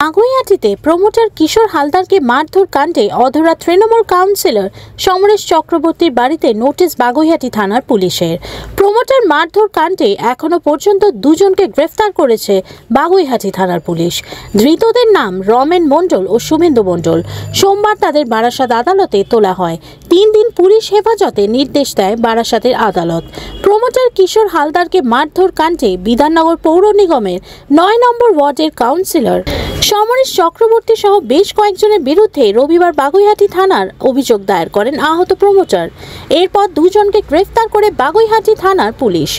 বাগুইআটিতে promoter কিশোর হালদারকে মারধর কাণ্ডে অধরা তৃণমূল কাউন্সিলর সমরেশ চক্রবর্তীর বাড়িতে নোটিশ বাগুইআটি থানার পুলিশের। প্রমোটার মারধর কাণ্ডে এখনো পর্যন্ত দুজনকে গ্রেফতার করেছে বাগুইআটি থানার পুলিশ। ধৃতদের নাম রমেন মণ্ডল ও শুভেন্দু মণ্ডল। সোমবার তাদের বারাসাত আদালতে তোলা হয়। 3 দিন পুলিশ হেফাজতে নির্দেশ দেয় বারাসাতের আদালত। প্রমোটার কিশোর হালদারকে মারধর কাণ্ডে বিধাননগর পৌর নিগমের 9 নম্বর ওয়ার্ডের কাউন্সিলর সমরেশ চক্রবর্তী সহ বেশ কয়েকজনের বিরুদ্ধে রবিবার বাগুইআটি থানার অভিযোগ দায়ের করেন আহত প্রমোটার। এরপর দুজনকে গ্রেফতার করে বাগুইআটি থানার পুলিশ।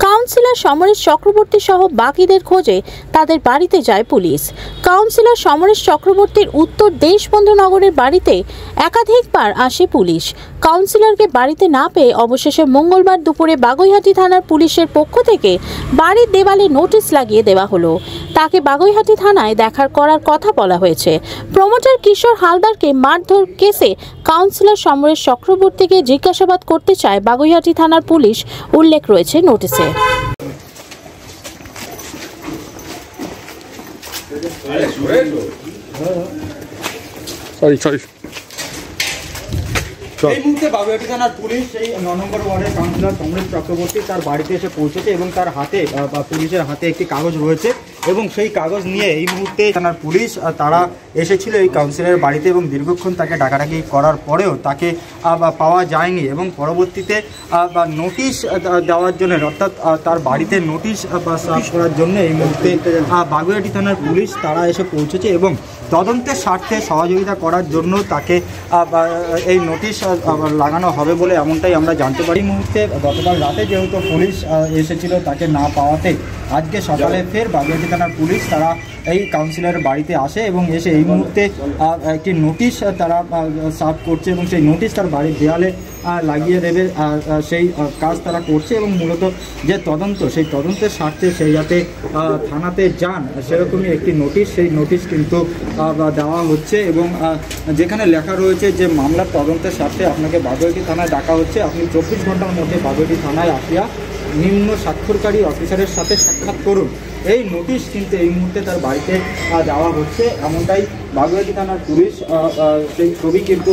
কাউন্সিলর সমরেশ চক্রবর্তী সহ বাকিদের খোঁজে তাদের বাড়িতে যায় পুলিশ। কাউন্সিলর সমরেশ চক্রবর্তীর উত্তর দেশবন্ধু নগরের বাড়িতে একাধিকবার আসে পুলিশ। কাউন্সিলরকে বাড়িতে না পেয়ে অবশেষে মঙ্গলবার দুপুরে বাগুইআটি থানার পুলিশের পক্ষ থেকে বাড়ির দেওয়ালে নোটিশ লাগিয়ে দেওয়া হলো। তাকে বাগুইআটি থানায় করার কথা বলা হয়েছে। প্রমোটার কিশোর হালদারকে মারধর কেসে কাউন্সিলর সমরেশ চক্রবর্তীকে জিজ্ঞাসাবাদ করতে চায় বাগুইআটি থানার পুলিশ, উল্লেখ রয়েছে নোটিশে। এই মুহূর্তে বাগুইআটি থানার পুলিশ সেই 9 নম্বর ওয়ার্ডের কাউন্সিলর সমরেশ চক্রবর্তী তার বাড়িতে এসে পৌঁছেছে এবং তার হাতে পুলিশের হাতে একটি কাগজ রয়েছে এবং সেই কাগজ নিয়ে এই মুহূর্তে থানার পুলিশ তারা এসেছিল এই কাউন্সিলরের বাড়িতে এবং দীর্ঘক্ষণ তাকে ডাকাডাকি করার পরেও তাকে পাওয়া যায়নি এবং পরবর্তীতে নোটিশ দেওয়ার জন্য অর্থাৎ তার বাড়িতে নোটিশ সার্ভ করার জন্য এই মুহূর্তে বাগুইআটি থানার পুলিশ তারা এসে পৌঁছেছে এবং তদন্তের স্বার্থে সহযোগিতা করার জন্য তাকে এই নোটিশ লাগানো হবে বলে এমনটাই আমরা জানতে পারি। এই মুহূর্তে গতকাল রাতে যেহেতু পুলিশ এসেছিল তাকে না পাওয়াতে আজকে সকালে ফের বাগুইআটি থানার পুলিশ তারা এই কাউন্সিলরের বাড়িতে আসে এবং এসে এই মুহূর্তে একটি নোটিশ তারা সার্ভ করছে এবং সেই নোটিশ তার বাড়ির দেয়ালে লাগিয়ে দেবে সেই কাজ তারা করছে এবং মূলত যে তদন্ত সেই তদন্তের স্বার্থে সেই যাতে থানাতে যান সেরকমই একটি নোটিশ সেই নোটিশ কিন্তু দেওয়া হচ্ছে এবং যেখানে লেখা রয়েছে যে মামলার তদন্তের স্বার্থে আপনাকে বাগুইআটি থানায় ডাকা হচ্ছে, আপনি 24 ঘন্টার মধ্যে বাগুইআটি থানায় আসিয়া নিম্ন স্বাক্ষরকারী অফিসারের সাথে সাক্ষাৎ করুন। এই নোটিশ কিন্তু এই মুহূর্তে তার বাড়িতে দেওয়া হচ্ছে এমনটাই বাগুইআটি থানার পুলিশ সেই ছবি কিন্তু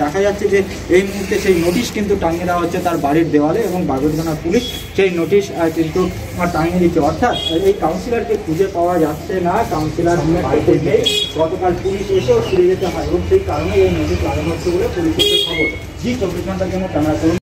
দেখা যাচ্ছে যে এই মুহূর্তে সেই নোটিশ কিন্তু টাঙিয়ে দেওয়া হচ্ছে তার বাড়ির দেওয়ালে এবং বাগুইআটি থানার পুলিশ সেই নোটিশ কিন্তু টাঙিয়ে দিচ্ছে। অর্থাৎ এই কাউন্সিলরকে খুঁজে পাওয়া যাচ্ছে না, কাউন্সিলর বাড়িতে নেই, গতকাল পুলিশ এসেও ফিরে যেতে হয় এবং সেই কারণে এই নোটিশ লাগানো হচ্ছে বলে পুলিশের খবর। জি 24 ঘন্টার জন্য টানা করুন।